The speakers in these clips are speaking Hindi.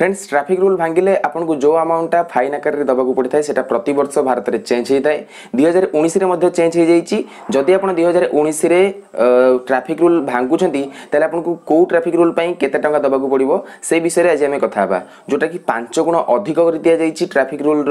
फ्रेंड्स ट्रैफिक रूल भांगिले आपको जो अमाउंटा फाइन आकार में दबाक पड़ता है सेटा प्रति वर्ष भारत में चेंज होता है 2019 चेंज हो जाइए जदि आप 2019 ट्रैफिक रूल भांगुंट तेल आपको कौ ट्रैफिक रूल केते टंका दबाक पड़ो से विषय आज आम कथा जोटा कि 5 गुण अधिक कर दि जाइए ट्रैफिक रूल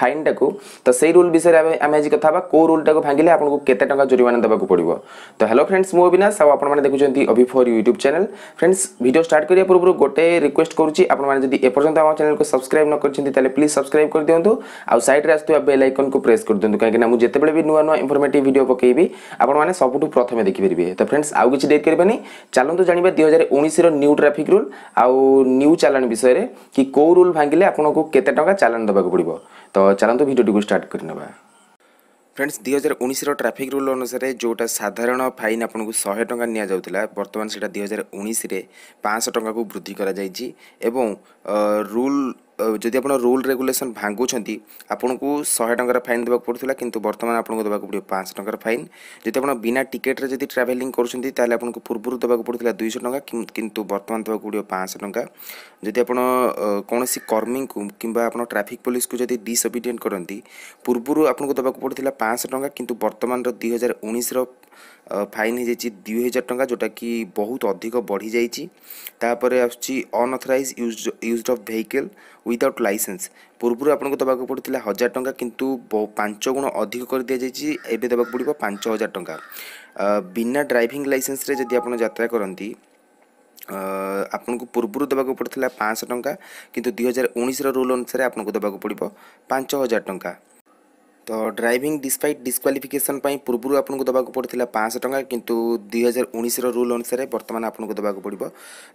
फाइन टाक तो से रूल विषय आम आज कथा कौ रूल टाक भांगिले आपको केते टंका जुर्माना दबाक पड़ो। तो हेलो फ्रेंड्स मु अविनाश आप देखुं अभी4 YouTube channel. Friends video start करिया पूर्व गोटे रिक्वेस्ट करुच्ची आपने एपर्यंत आम चैनल को सब्सक्राइब न कर प्लीज सब्सक्राइब कर दिंतु आउ साइड रे आसुवा बेल आइकन को प्रेस कर दिंतु कहीं मुझे जितेबाला भी नुआ नुआ इनफॉर्मेटिव वीडियो पकेबी आपने सबुठ प्रथम देखिपारे। तो फ्रेंड्स आउ किसी डेट करबानी चलतु जाना 2019 न्यू ट्रैफिक रूल आउ न्यू चालान विषय कि कौ रूल भांगिले आपको केते टंका चालान दबाक पड़ो। तो चलतु वीडियो को स्टार्ट करना। फ्रेंड्स 2019 ट्रैफिक रूल अनुसार जोटा साधारण फाइन आपको 100 टंका नि जाउतिला वर्तमान से 2019 रे 500 टंका को वृद्धि करा जाइछि एवं रूल जदि आप रूल रेगुलेशन भांगुंट आपन को 100 टंकार फाइन देवाक पड़ता किंतु वर्तमान आपको देवाक पड़ो 500 टंकार फाइन। जदि आप बिना टिकेट रे जदि ट्रैवलिंग करुँच ताले आपन को पूर्व देवाक पड़ता 200 टंका किंतु वर्तमान देवाक पड़ो 500 टंका। जदि आप कौन कर्मी को किंबा आप ट्रैफिक पुलिस को जदि डिसोबिडिएंट करती पूर्व आपको देवाक पड़ता 500 टंका किंतु वर्तमान 2019 फाइन हो जाइए 2000 टंका जोटा कि बहुत अधिक बढ़ी जाइए। तापर आसुची unauthorise use of vehicle without licence पूर्व आपको देवाक पड़ता 1000 टंका किंतु 5 गुण अधिक कर दि जाइए एबे देवाक पड़ो 5000 टंका। बिना ड्राइविंग लाइसेंस रे जदि आप यात्रा करती आपन को पूर्व देवाक पड़ता 500 टंका किंतु 2019 रूल अनुसार आपको देवाक पड़ो 5000 टंका। तो ड्राइविंग डिस्पाइट डिस्क्वालिफिकेशन पूर्व आपको देवाक पड़ता 500 टंका किंतु 2019 रूल अनुसार वर्तमान आपको देवाक पड़ो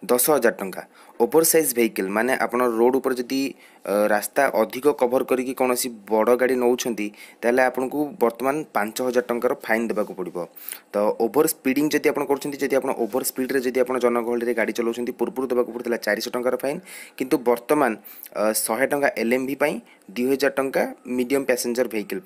10,000 टंका। ओवरसाइज व्हीकल माने आपन रोड ऊपर जदि रास्ता अधिक कभर करिकी कौन बड़ गाड़ी नौछंती ताले आपको वर्तमान 5,000 टंकार फाइन देवाक पड़ो। तो ओवर स्पीडिंग जदि आप करछंती जदि आप ओवर स्पीड रे जदि आप जनगहली रे गाड़ी चलाउछंती पूर्व देवाक पड़ता 400 टंकार फाइन किंतु वर्तमान 100 टंका LMV 2000 टंका मीडियम पैसेंजर व्हीकल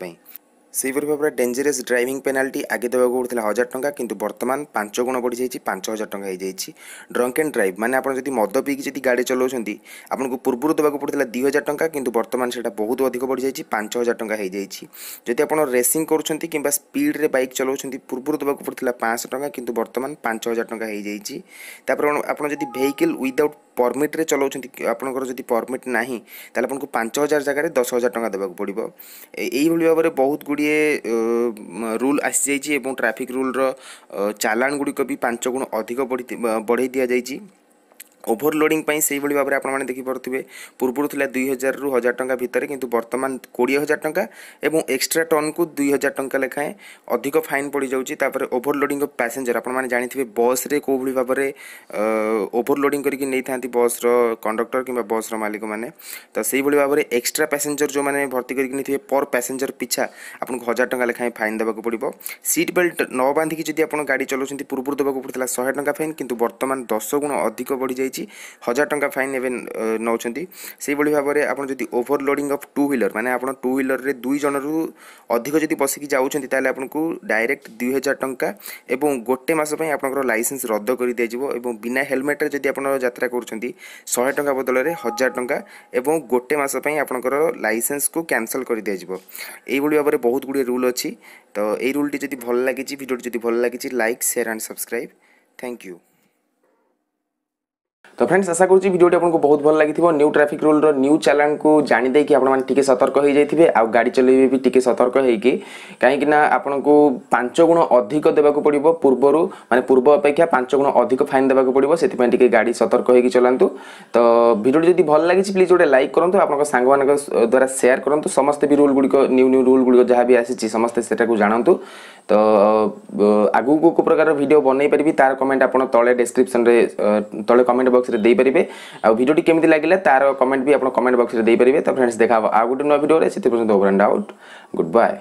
से भाव में डेंजरस ड्राइविंग पेनाल्टी आगे देवाक पड़ता 1000 टंका किंतु वर्तमान 5 गुण बढ़ी जाइए 5000 टंका हो जाइए। ड्रंक एंड ड्राइव माने आप जब मद पीकी जब गाड़ी चलाउछंती आपको पूर्व देवाक पड़ता 2000 टंका किंतु वर्तमान से बहुत अधिक बढ़ी जाइए 5000 टंका हो जाइए। जदि आप रेसिंग करुँच कि स्पीड रे बाइक चलाउछंती पूर्व देवाक पड़ता 500 टंका किंतु वर्तमान 5000 टंका हो जाइए। तापर आप जब व्हीकल विदाउट परमिट रे चलाउछंती आपनकर जदि परमिट नाही ताले आपनको 5000 जगह 10,000 टंका देवाक पड़ो। एई भली भाव में बहुत गुड़िए रूल आसी जाइए एवं ट्रैफिक रूल चालान गुड़िक भी 5 गुण अधिक बढ़ाई दि जाइए। ओभरलोडिंग से भाव में आपने देखिपे पूर्व था 2000 रु 1000 टंका भितर किंतु वर्तमान 20,000 टंका एवं एक्सट्रा टन को 2000 टंका लेखाएं अधिक फाइन पड़ जाऊँगी। ओभरलोडिंग ऑफ पैसेंजर आपने जानते बस रे को भाव में ओभरलोडिंग करके नहीं था बस कंडक्टर कि बस मालिक मैंने तो से भाव में एक्सट्रा पैसेंजर जो मैंने भर्ती करके नहीं पर पैसेंजर पिछा आपको 1000 टंका लेखाएं फाइन देवाक पड़ो। सीट बेल्ट न बांधिकी जब आप गाड़ी चलाउछंती पूर्व देवाक पड़ता 100 टंका फाइन किंतु वर्तमान 10 गुण अधिक बढ़ी जाइए 1000 टंका फाइन एवं नौछंती। से भाव में आप जब ओभरलोडिंग ऑफ टू व्हीलर माने आप टू व्हीलर रे 2 जन रु अधिक जब बसिकी जाउछंती ताले आपको डायरेक्ट 2000 टंका एवं गोटे मास पई आपनकर लाइसेंस रद्द कर दिया जिवो एवं बिना हेलमेट रे जब आप यात्रा करुछंती 100 टंका बदल रे 1000 टंका एवं गोटे मास पई आपनकर लाइसेंस को कैंसल कर दिया जिवो। एई भली भाव में बहुत गुडी रूल अछि। तो एई रूल टी जदि भल लागिछि वीडियो जदि भल लागिछि like share and subscribe. Thank you. तो फ्रेंड्स आशा करूँ वीडियो आपको बहुत भल लगी न्यू ट्रैफिक रूल न्यू चालान को जाणीदे कि आपने सतर्क हो जाइए आ गाड़ी चलेबे भी टिके सतर्क होगी कहीं आपन को 5 गुण अधिक देवाक पड़ो पूर्वर माने पूर्व अपेक्षा 5 गुण अधिक फाइन देवाक पड़ो से गाड़ी सतर्क होगी चलातु। तो वीडियो जब भल लगी प्लीज गोटे लाइक करूँ आप सांग मान द्वारा शेयर करूँ समस्ते भी रूल गुड़िक न्यू न्यू रूल गुड़िक जहाँ भी आसी समस्ते से जानतु। तो आगू को प्रकार वीडियो बनई पारि तार कमेंट आप तले डिस्क्रिप्शन रे तले कमेंट बॉक्स रे दे पारिबे आ वीडियो टी केमिति लागिला तार कमेंट भी आप कमेंट बॉक्स रे दे पारिबे। तो फ्रेंड्स देखा आ गुड नो वीडियो रे से over and out good bye.